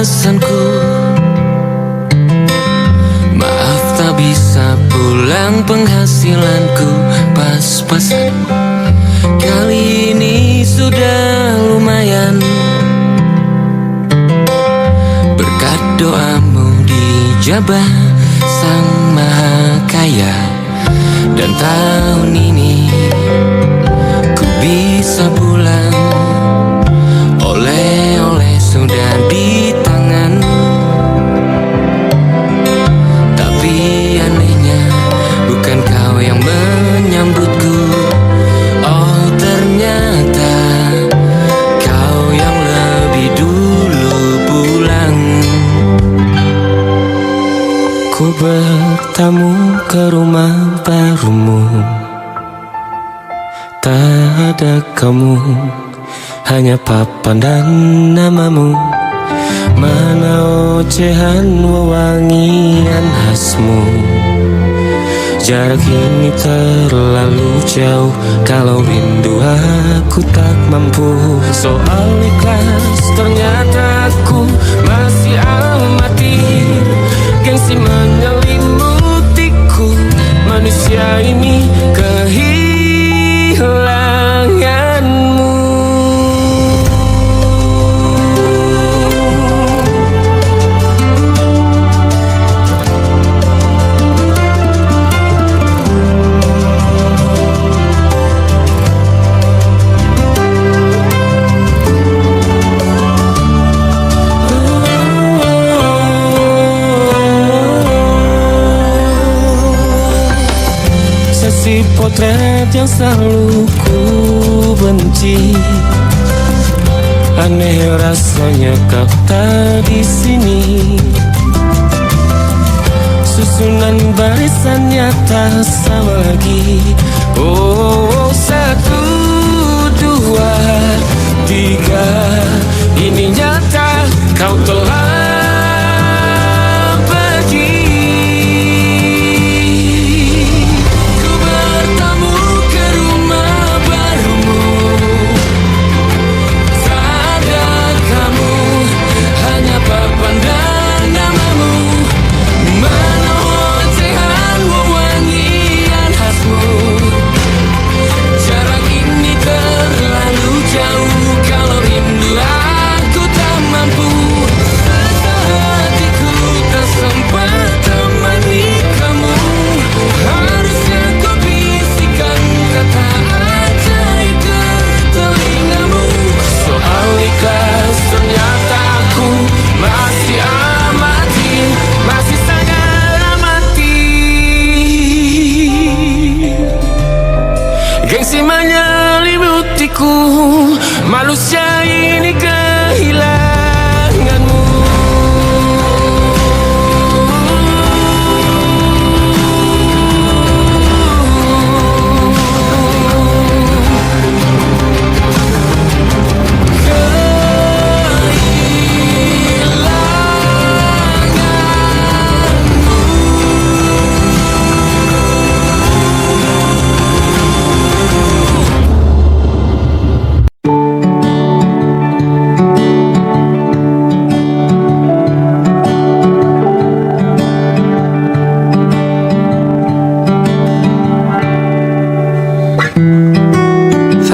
pesanku. Maaf tak bisa pulang, penghasilanku pas-pasan. Kali ini sudah lumayan, berkat doamu dijabah Sang Maha Kaya. Dan tahun ini ku bisa pulang, oleh-oleh sudah di tangan. Tapi anehnya bukan kau yang menyambutku. Oh ternyata kau yang lebih dulu pulang. Ku bertamu ke rumah barumu, tak ada kamu, hanya papan dan namamu. Mana ocehan wewangian khasmu. Jarak ini terlalu jauh, kalau rindu aku tak mampu. Soal ikhlas ternyata aku masih amatir. Gengsi menyelimutiku, manusia ini kehilanganmu. Si potret yang selalu ku benci, aneh rasanya kau tak di sini. Susunan barisannya tak sama lagi. Oh, 1, 2, 3, ini nyata kau telah gengsi menyelimutiku, manusia ini kehilanganmu.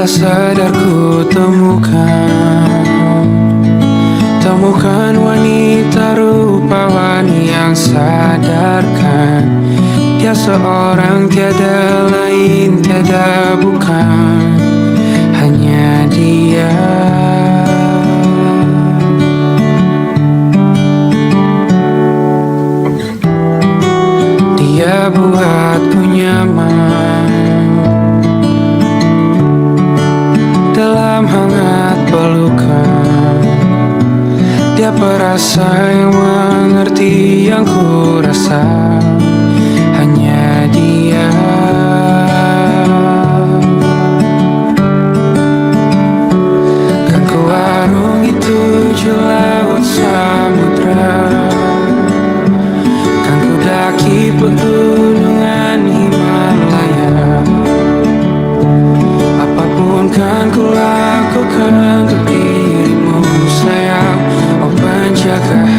Tak sadar ku temukan wanita rupawan yang sadarkan dia seorang, tiada lain, tiada bukan, hanya dia. Dia buatku nyaman dalam hangat pelukan. Dia perasa yang mengerti yang ku rasa, hanya dia. Kan ku arungi 7 laut samudra, kan ku daki pegunungan Himalaya. Apapun kan ku lakukan untuk dirimu sayang, oh penjaga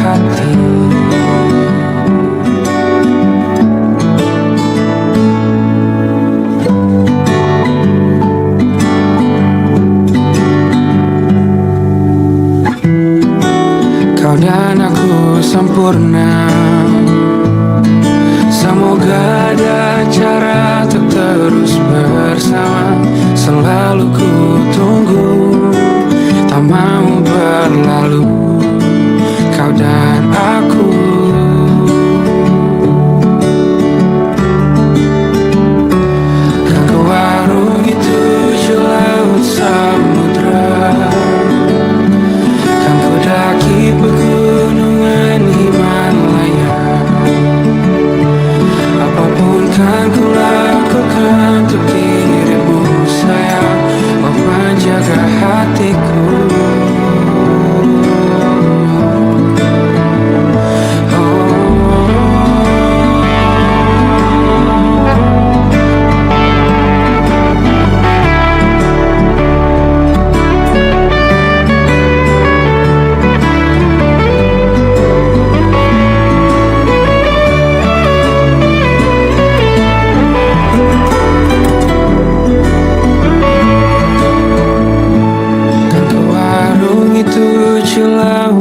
Kau dan aku sempurna. Semoga ada cara untuk terus bersama. Selalu ku tunggu, tak mau berlalu, kau dan aku. Kan ku warungi tujuh laut samudra, kan ku daki pegunungan Himalaya. Apapun kan ku lakukan untuk dirimu sayang, oh menjaga hatiku.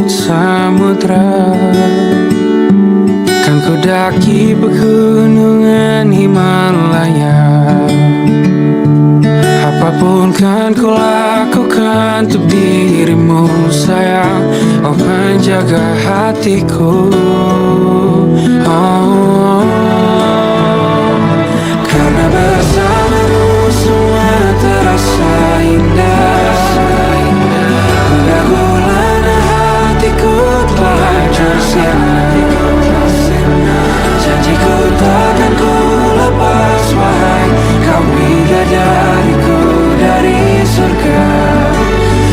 Samudra, kan ku daki pegunungan Himalaya. Apapun kan ku lakukan untuk dirimu sayang, oh penjaga hatiku. Oh, karena bersamamu semua terasa indah. Hatiku telah tersiana, janjiku takkan ku lepas, wahai kau bidadariku dari surga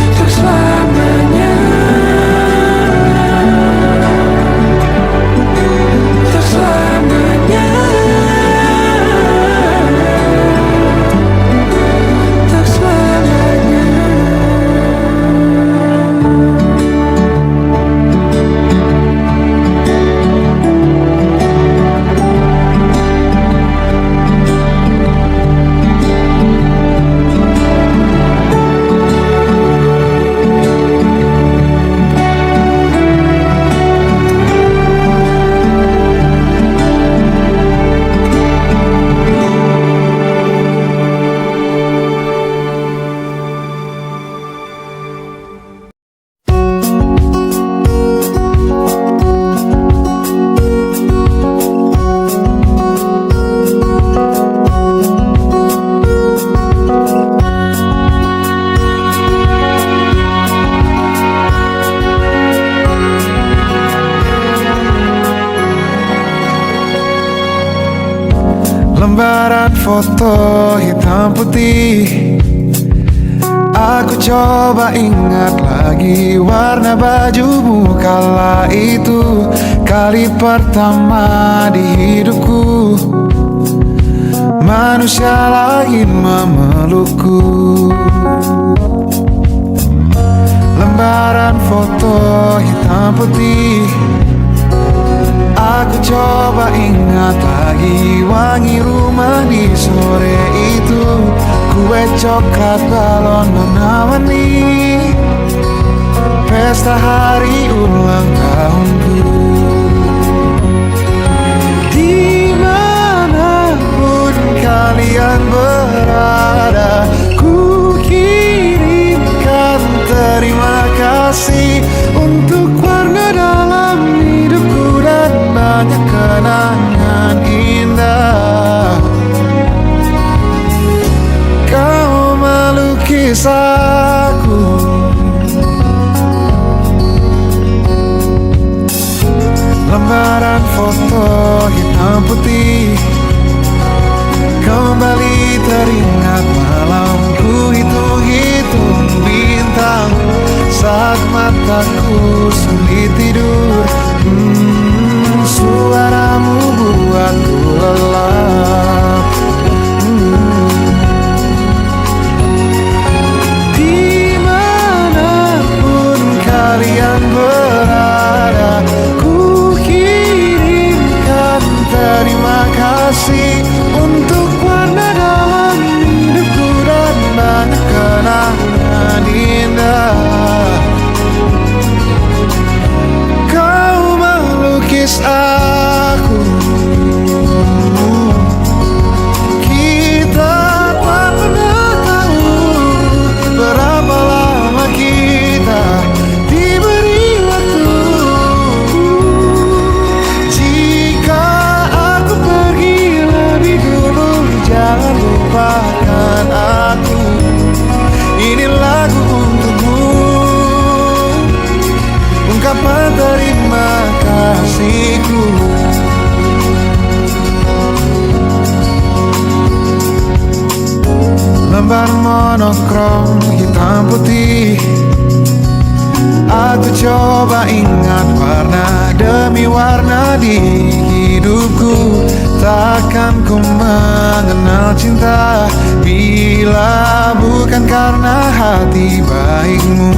untuk selamanya, untuk selamanya, untuk selamanya. Lembaran foto hitam putih, aku coba ingat lagi warna bajumu kala itu. Kali pertama di hidupku manusia lain memelukku. Lembaran foto hitam putih, aku coba ingat lagi wangi rumah di sore itu. Kue coklat balon warna-warni, pesta hari ulang tahunku. Dimanapun kalian berada, ku kirimkan terima kasih untuk warna dalam hidupku dan banyak kenangan indah. Kau melukis aku, lembaran foto hitam putih, kembali teringat malamku hitung-hitung bintang saat mataku terima kasihku. Lembar monokrom hitam putih, aku coba ingat warna demi warna di hidupku. Takkan ku mengenal cinta bila bukan karena hati baikmu.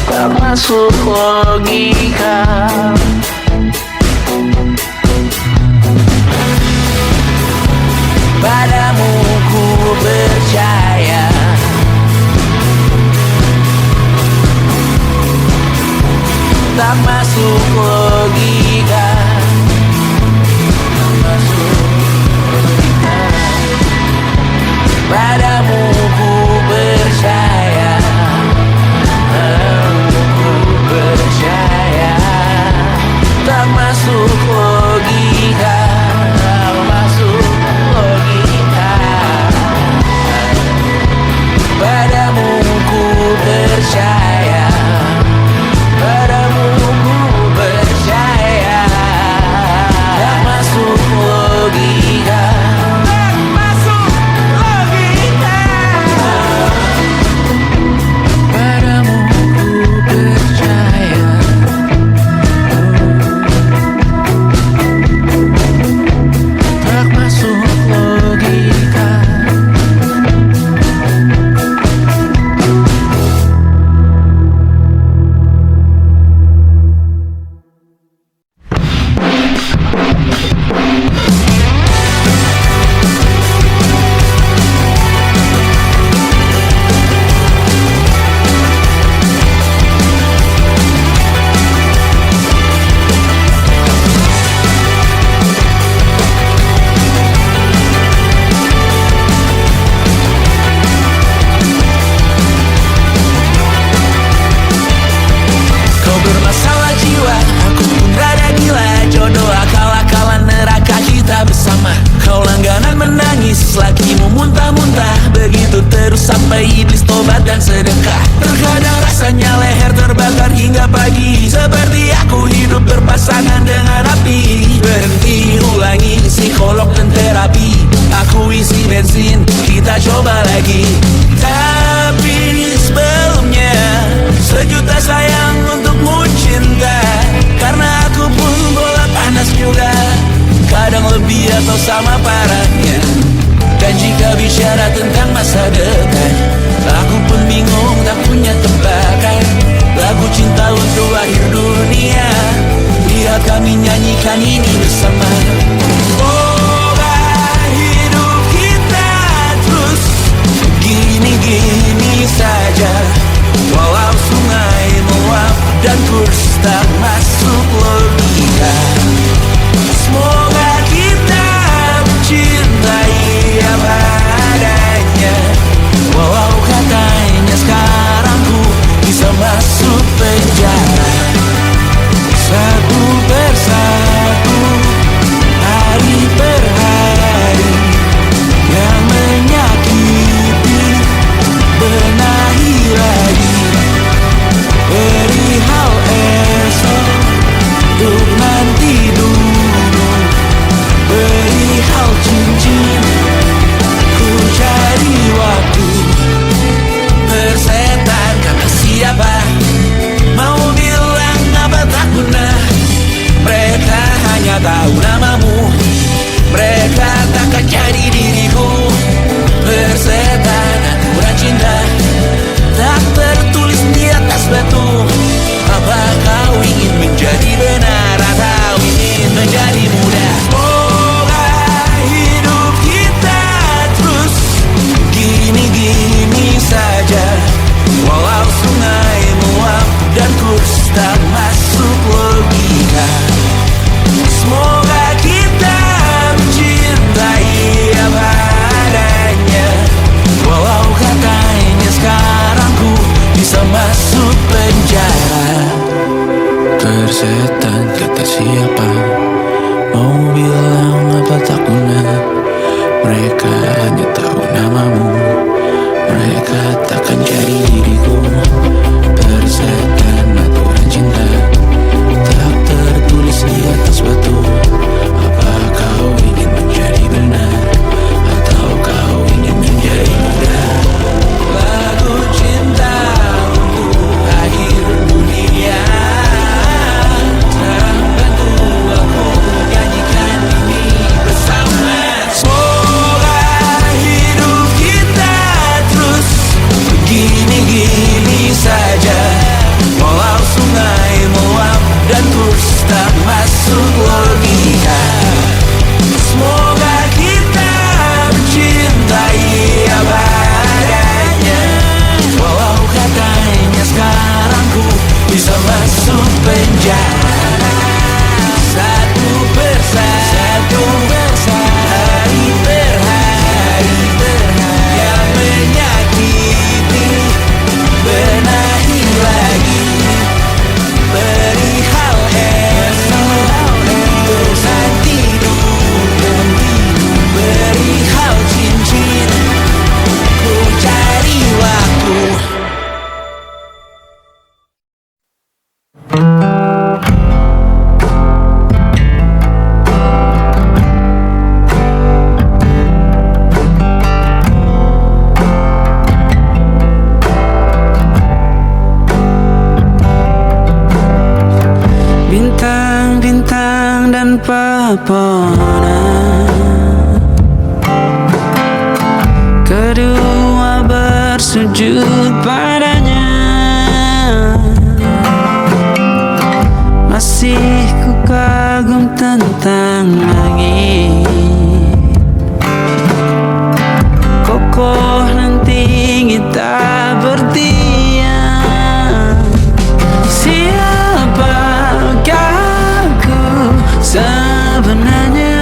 Tak masuk logika. Padamu ku percaya, tak masuk logika. Tak masuk logika. Padamu ku percaya, ku percaya. Tak masuk logika. Tak masuk logika. Padamu ku percaya. lagi. Seperti aku hidup berpasangan dengan api. Berhenti ulangi psikolog dan terapi. Aku isi bensin, kita coba lagi. Tapi sebelumnya sejuta sayang untukmu cinta. Karena aku pun bola panas juga, kadang lebih atau sama parahnya. Dan jika bicara tentang masa depan, aku pun bingung tak punya tebakan. Lagu cinta untuk akhir dunia, lihat kami nyanyikan ini bersama. Semoga hidup kita terus gini-gini saja. Walau sungai meluap dan kurs tak masuk logika. Semoga kita mencintai apa adanya. Walau katanya sekarang ku bisa masuk penjara. Satu persatu, hari per hari, yang menyakiti benahi lagi. Perihal esok, untuk nanti dulu. Perihal cincin, ku cari waktu. Persetan kata siapa, mau bilang apa tak guna. Mereka hanya tahu namamu, mereka takkan jadi diriku. Persetan aturan cinta, tak tertulis di atas batu. Apa kau ingin menjadi benar atau ingin menjadi muda? Semoga hidup kita terus gini-gini saja. Walau sungai meluap dan kurs tak masuk logika. Semoga kita mencintai apa adanya. Walau katanya sekarang ku bisa masuk penjara. Persetan kata siapa, mau bilang apa tak guna. Mereka hanya tahu namamu, mereka takkan jadi diriku. Persetan aturan cinta, tak tertulis di atas batu. Apa kau ingin menjadi benar atau kau ingin menjadi muda? Lagu cinta untuk akhir dunia, sekarang bantu aku nyanyikan ini bersama. Semoga hidup kita terus begini-gini saja. Walau sungai meluap dan kurs tak masuk logika. Semoga kita mencintai apa adanya. Walau katanya sekarang ku bisa masuk penjara. Satu persatu, hari per hari, yang menyakiti benahi lagi. Perihal esok, untuk nanti dulu. Perihal cincin, ku cari waktu. Bintang-bintang dan pepohonan, kedua bersujud padanya. Masih ku kagum tentang langit, kokoh dan tinggi tak berdiam. Siapakah aku sebenarnya?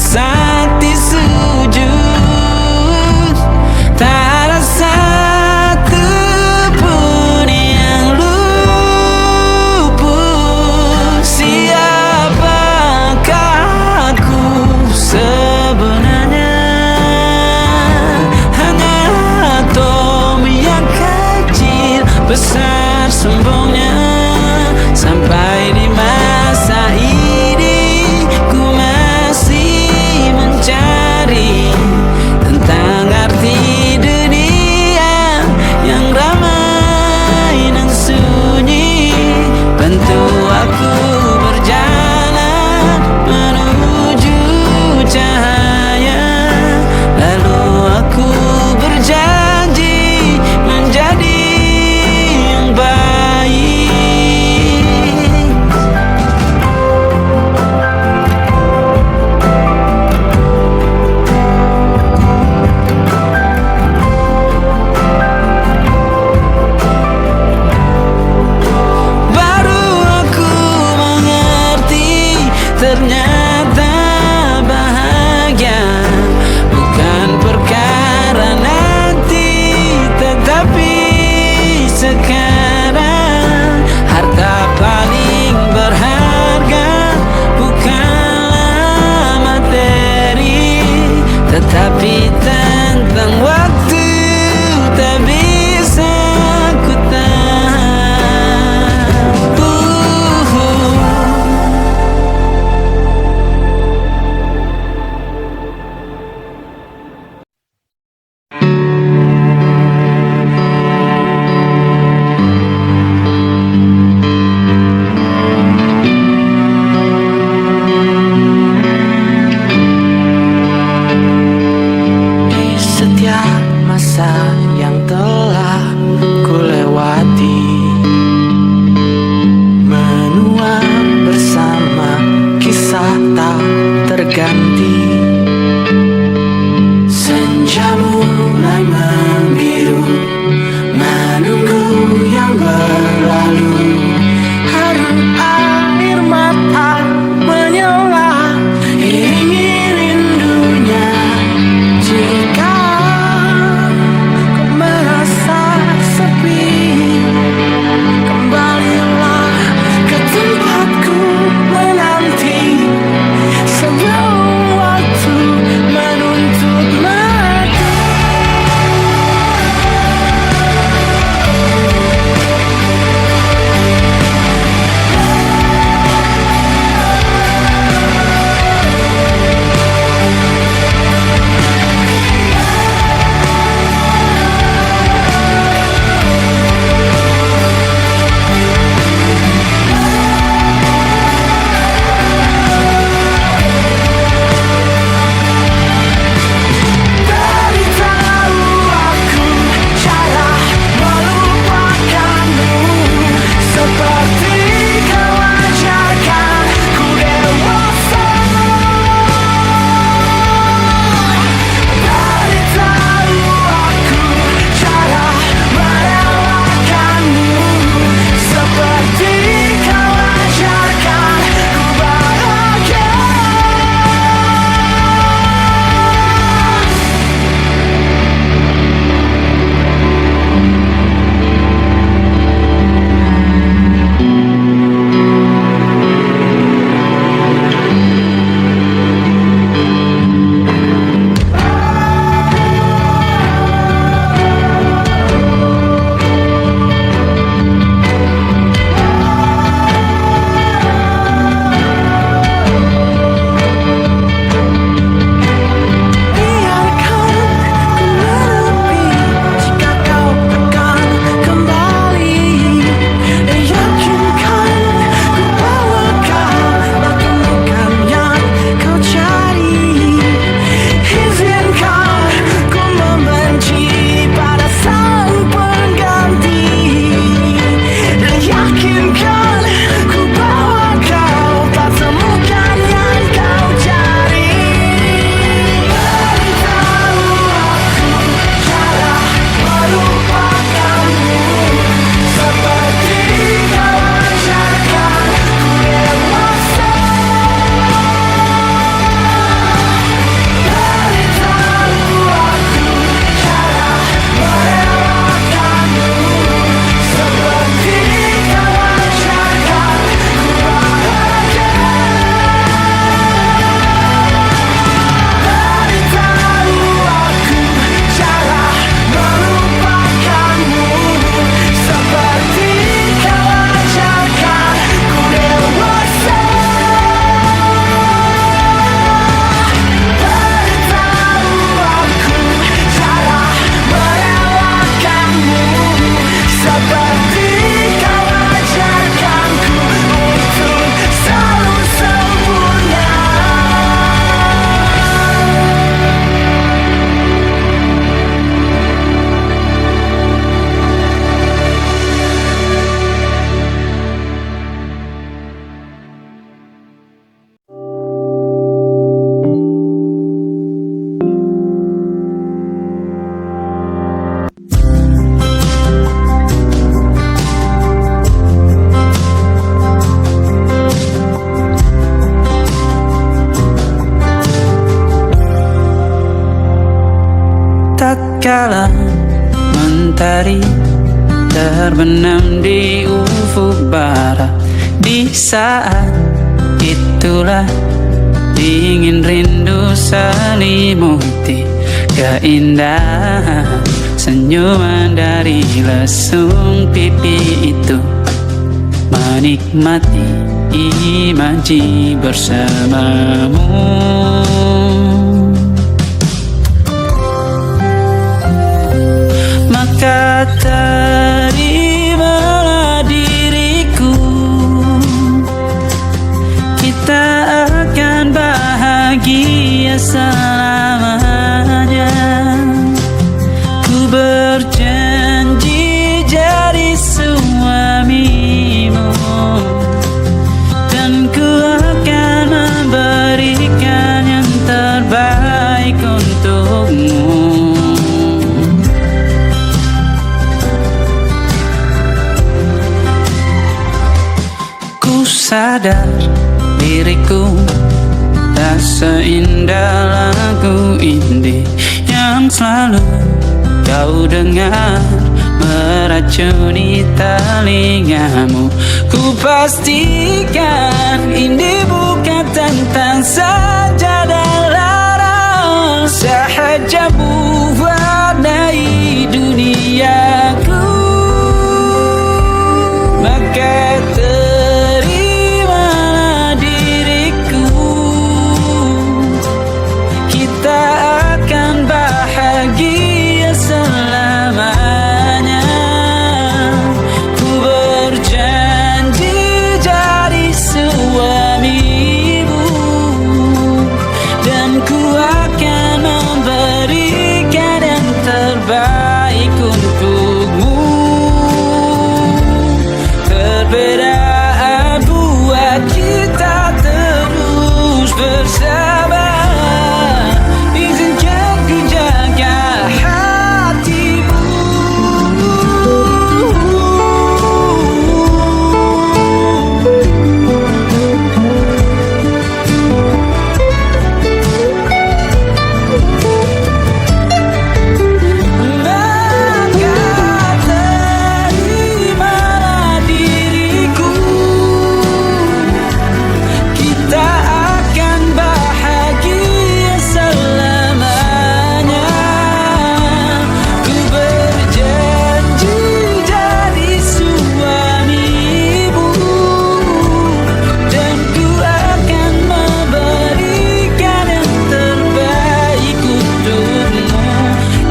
sakti sujud. Tak ada satu pun yang luput. Siapakah aku sebenarnya? Hanya atom yang kecil, besar sombongnya. Sampai di masa ini ku masih mencari tentang arti dunia yang ramai dan sunyi. Bantu aku berjalan menuju cahaya, lalu aku berjanji menjadi yang baik. Baru aku mengerti, ternyata bahagia bukan perkara nanti, tetapi sekarang. Harta paling berharga bukanlah materi, tetapi tentang waktu tak bisa ku tahan. tatkala mentari terbenam di ufuk barat. Di saat itulah dingin rindu selimuti keindahan senyuman dari lesung pipi itu. Menikmati imaji bersamamu. Maka terimalah diriku, kita akan bahagia selamanya. Ku berjanji jadi suamimu, dan ku akan memberikan yang terbaik untukmu. Ku sadar diriku tak seindah lagu indie yang selalu kau dengar meracuni telingamu. Ku pastikan ini bukan tentang saja dan lara, sahaja mewarnai duniaku. Maka terimalah diriku, kita akan bahagia selamanya. Ku berjanji jadi suamimu, dan ku akan memberikan yang terbaik untukmu. Perbedaan buat kita terus bersama. Izinkan ku jaga hatimu. Maka terimalah diriku, kita akan bahagia selamanya. Ku berjanji jadi suamimu, dan ku akan memberikan yang terbaik untukmu.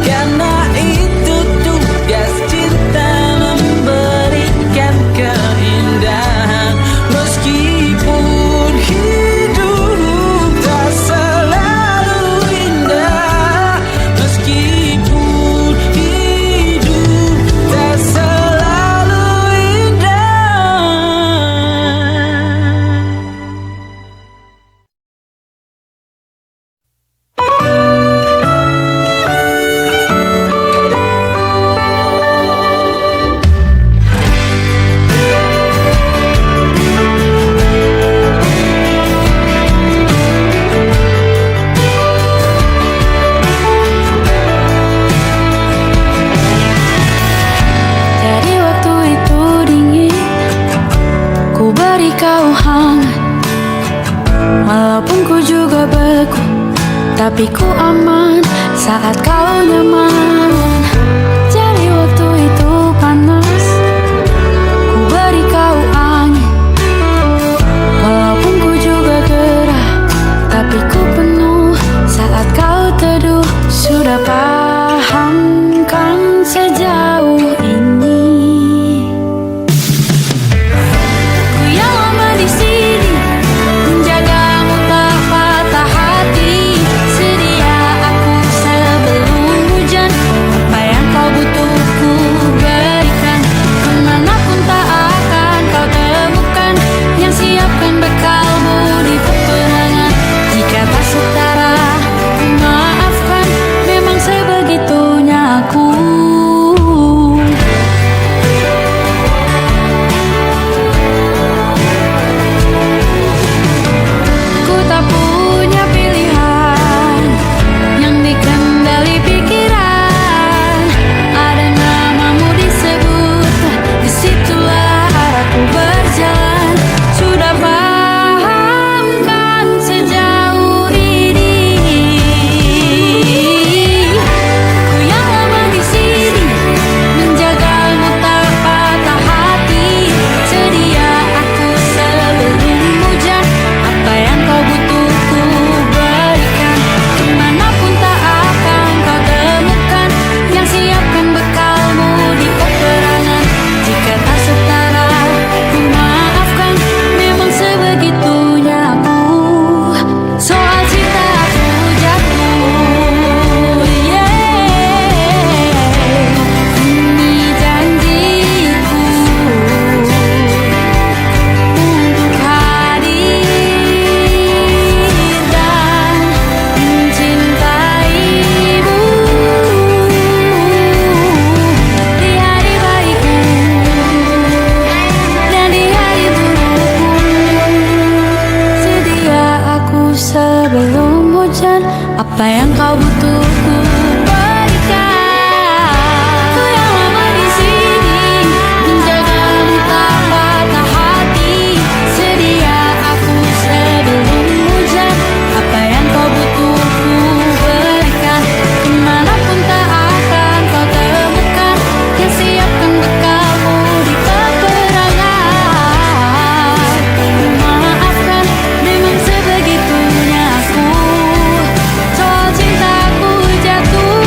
Karena itu tugas cinta, memberikan keindahan. Meskipun hidup tak selalu indah, meskipun hidup tak selalu indah. Jadi waktu itu dingin, ku beri kau hangat. Walaupun ku juga beku, tapi ku aman saat kau nyaman. Jadi waktu itu panas, ku beri kau angin. Walaupun ku juga gerah, tapi ku penuh saat kau teduh. Sudah paham kan sejauh ini? Ku yang lama di sini, menjagamu tak patah hati. Sedia aku sebelum hujan, apa sebelum hujan. Apa yang kau butuh ku berikan. Ku yang lama di sini menjagamu tak patah hati. Sedia aku sebelum hujan. Apa yang kau butuh ku berikan. Kemanapun tak akan kau temukan yang siapkan bekalmu di peperangan. Maafkan, memang sebegitunya aku. Soal cintaku jatuh.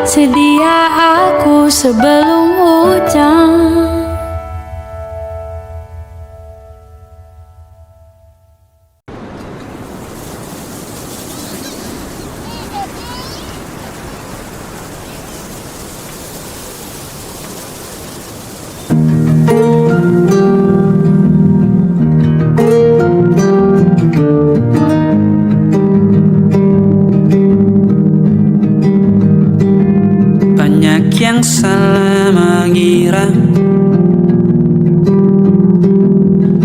Sedia aku sebelum hujan. Sedia aku sebelum hujan. Sedia aku sebelum hujan. Banyak yang salah mengira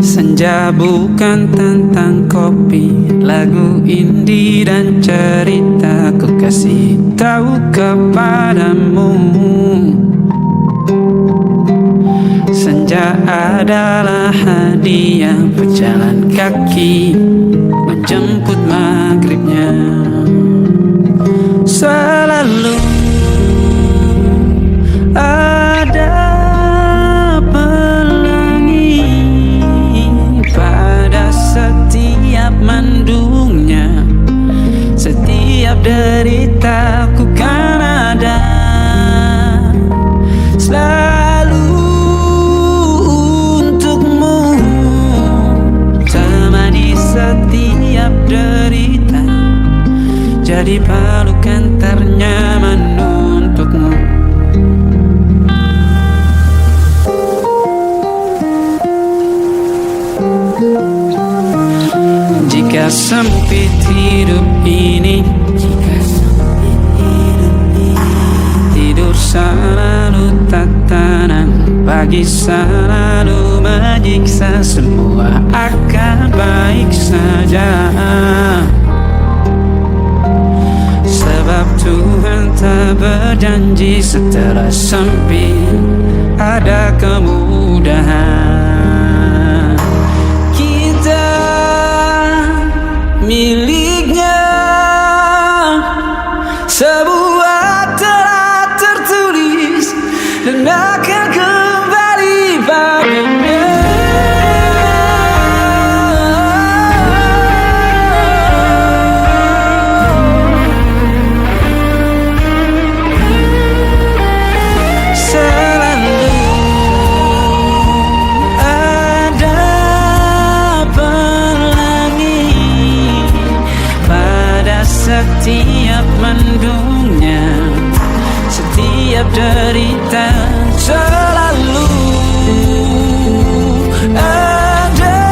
senja bukan tentang kopi, lagu indie dan cerita. Ku kasih tahu kepadamu, senja adalah hadiah pejalan kaki menjemput maghribnya. Selalu ada pelangi pada setiap mendungnya. Setiap deritaku kan ada selalu untukmu. Temani setiap derita, jadi pelukan ternyaman untukmu. Jika sempit hidup ini, tidur selalu tak tenang, pagi selalu menyiksa, semua akan baik saja. Sebab Tuhan tak berjanji setelah sempit ada kemudahan. Kita miliknya sebuah telah tertulis dan akan kembali padanya. Selalu ada pelangi pada setiap mendungnya, setiap derita. Selalu ada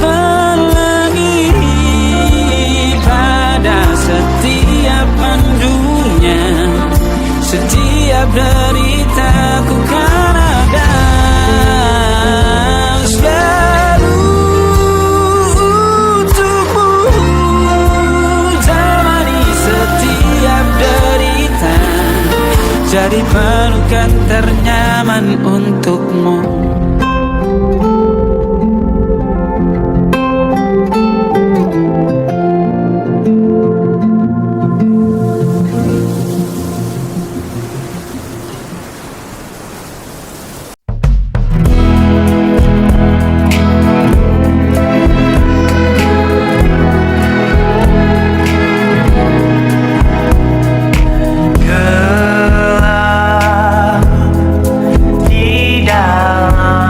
pelangi pada setiap mendungnya, setiap deritaku kan ada selalu untukmu. Temani setiap derita, jadi pelukan ternyaman untukmu. Gelap di dalam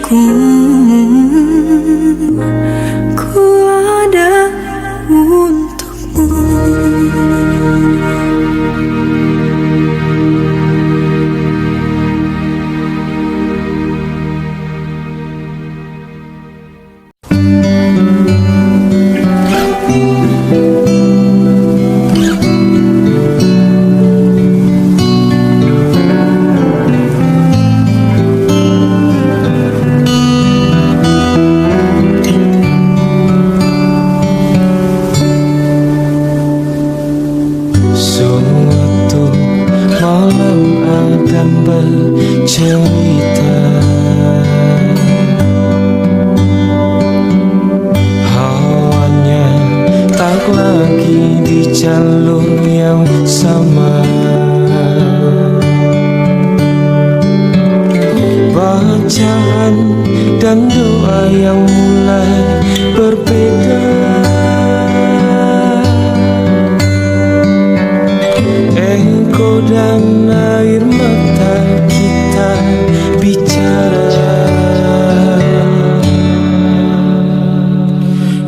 hatiku, ku ada untukmu. Suatu malam Adam bercerita, hawanya tak lagi di jalur yang sama. Bacaan dan doa yang mulai berbeda. Engkau dan air mata kita bicara.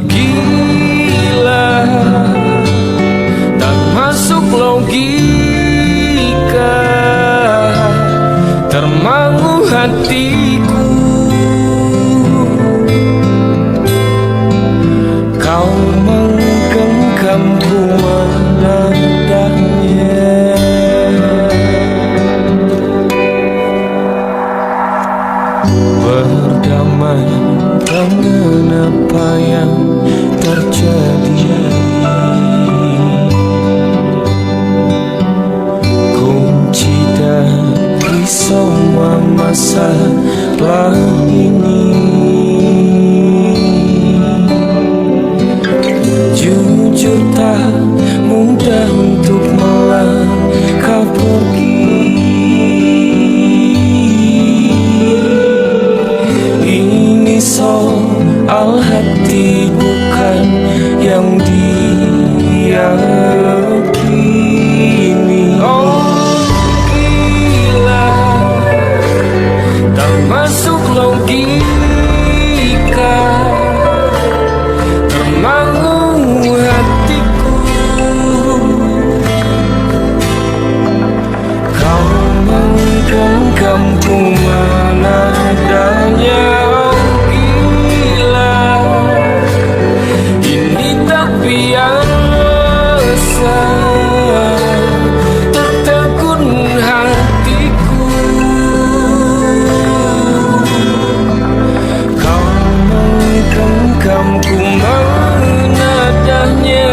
Gila, tak masuk logika, termangu hatiku. Kau menggenggamku menadahnya. Berdamai dengan apa yang terjadi, kunci dari semua masalah ini. Jujur tak mudah untuk melangkah pergi. Ini soal hati bukan yang diyakini. Oh gila, tak masuk logika, termangu hatiku. Kau menggenggamku menadanya. Biasa tertegun hatiku. Kau menggenggamku menadahnya.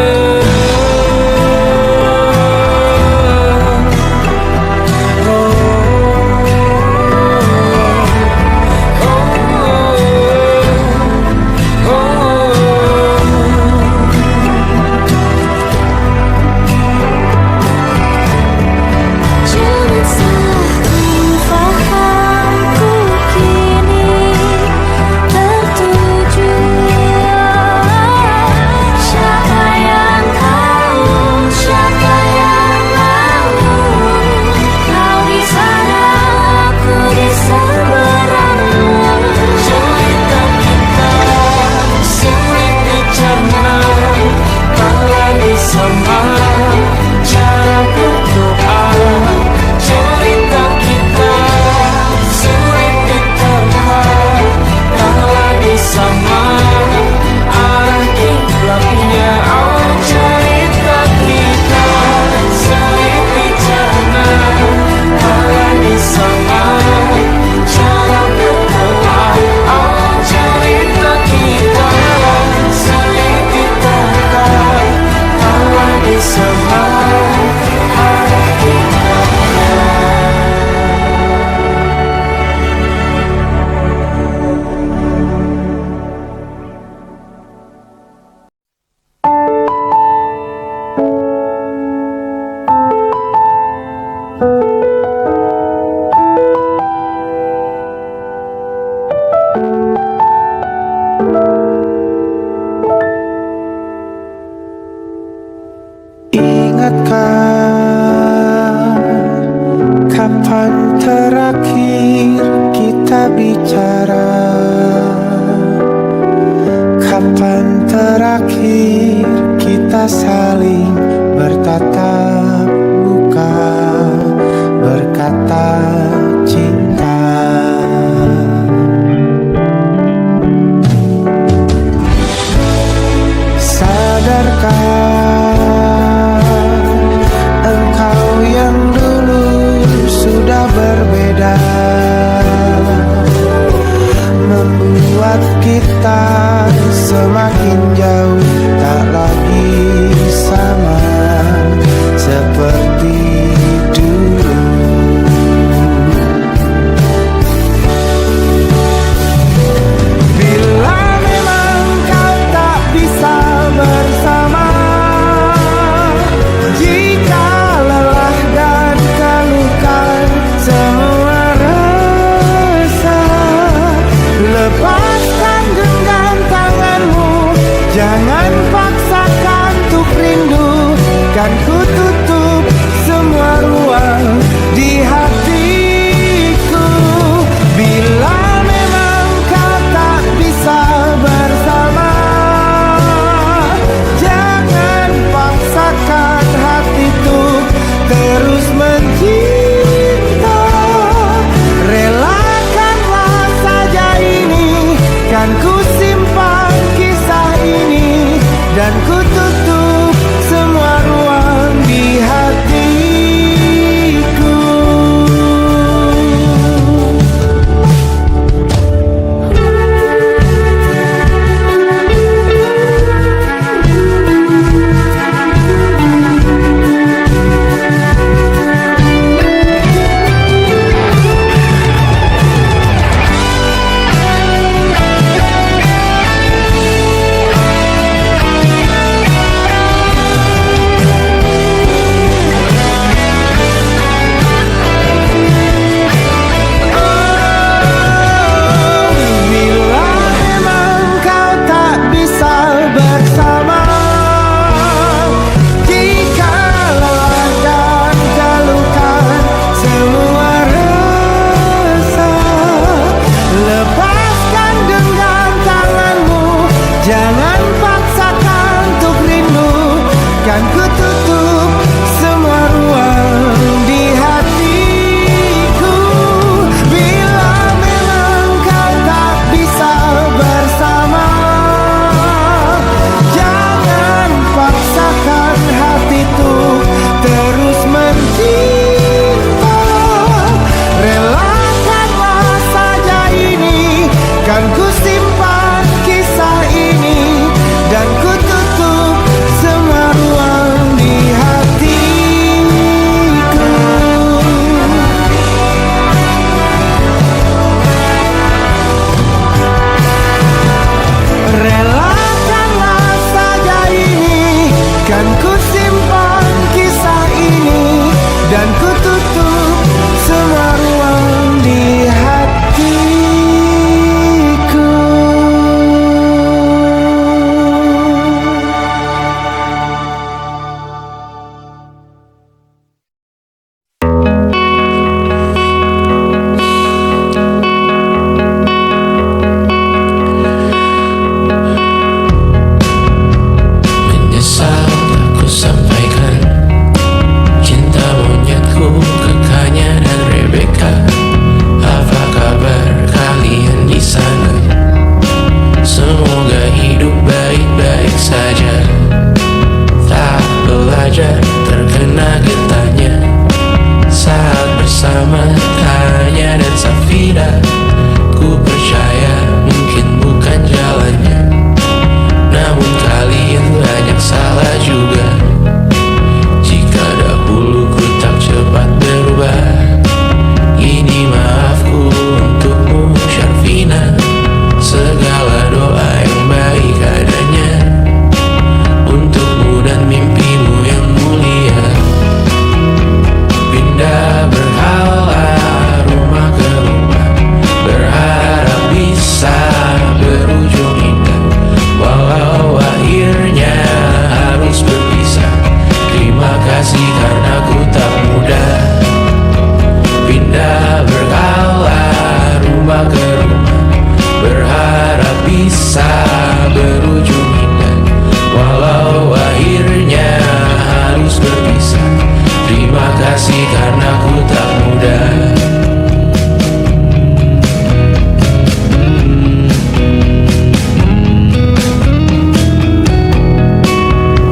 Ingatkah kapan terakhir kita bicara? terakhir kita saling bertatap muka, berkata cinta. Sadarkah engkau yang dulu sudah berbeda, membuat kita semakin jauh, tak lagi sama seperti dulu. Bila memang kau tak bisa bersama, jika lelah dan keluhkan semua rasa, lepaskan genggam tanganmu, jangan paksakan untuk rindu. Kan ku tutup semua ruang di hatiku. Bila memang kau tak bisa bersama, jangan paksakan hatiku terus mencinta. Relakanlah saja ini, kan ku simpan kisah ini, dan ku tutup semua ruang di hatiku. Bila memang kau tak bisa bersama, jika lelah dan keluhkan semua rasa, lepaskan genggam tanganmu, jangan paksakan untuk rindu. Kan ku tutup semua ruang di hatiku. Bila memang kau tak bisa bersama, jangan paksakan hatiku terus mencinta. Relakanlah saja ini, kan ku simpan kisah ini, dan ku tutup semua ruang di hatiku. Relakanlah saja ini, kan ku simpan kisah ini, dan ku tutup semua ruang di hatiku. Menyesal aku sampaikan cinta monyetku ke Kanya dan Rebecca. Apa kabar kalian di sana? Semoga hidup baik-baik saja. Tak belajar terkena getahnya saat bersama Kanya dan Safira. Ku percaya mungkin bukan jalannya, namun kalian banyak salah juga. Jika dahulu ku tak cepat berubah, ini maafku untukmu Syarfina. Segala doa yang baik adanya untukmu dan mimpimu yang mulia. Pindah berhala rumah ke rumah, berharap bisa berujung indah, walau akhirnya harus berpisah. kasih karena ku tak muda.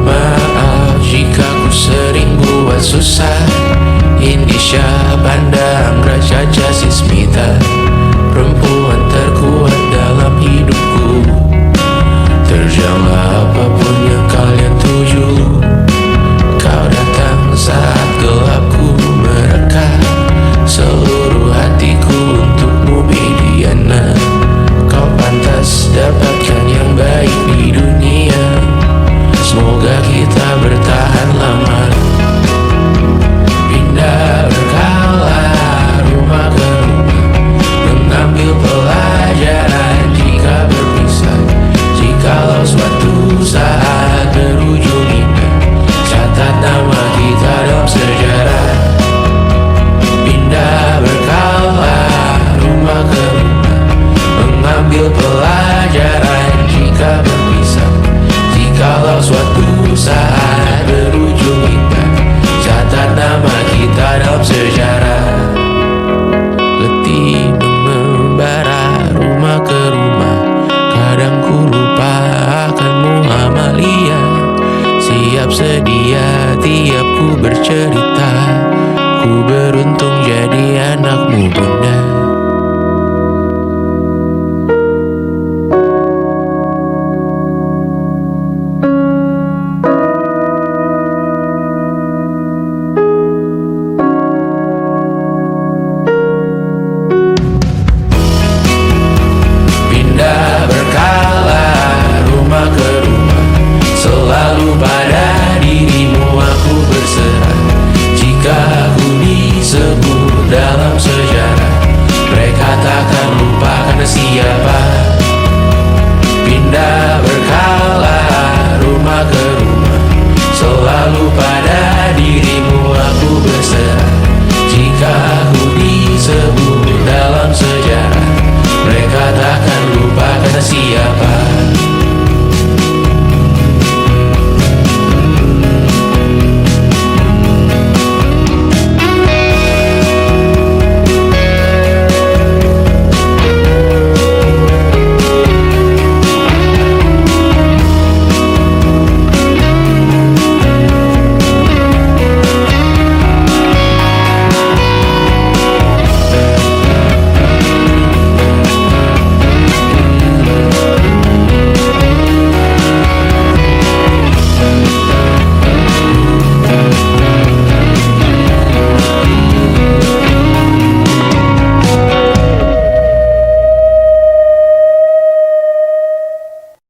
Maaf jika ku sering buat susah. Indonesia pandang Raja Jasismita, perempuan terkuat dalam hidupku. Terjanglah apapun yang kalian tuju. Kau datang saat gelapku mereka. Seluruh hatiku untukmu Mediana. Kau pantas dapatkan yang baik di dunia. Semoga kita bertahan lama. Pindah berkala rumah ke rumah, mengambil pelajaran jika berpisah. Jikalau suatu saat berujung indah, catat nama kita dalam sejarah. Pindah berkala rumah ke rumah, mengambil pelajaran jika berpisah. Jikalau suatu saat berujung indah, catat nama kita dalam sejarah. Letih membara rumah ke rumah, kadang ku lupa akanmu Amalia. Siap sedia tiap ku bercerita, ku beruntung jadi anakmu bunda. Pindah berkala rumah ke rumah, selalu pada dirimu aku berserah. Jika aku disebut dalam sejarah, mereka takkan lupa karena siapa. Pindah berkala rumah ke rumah, selalu pada dirimu aku berserah. Jika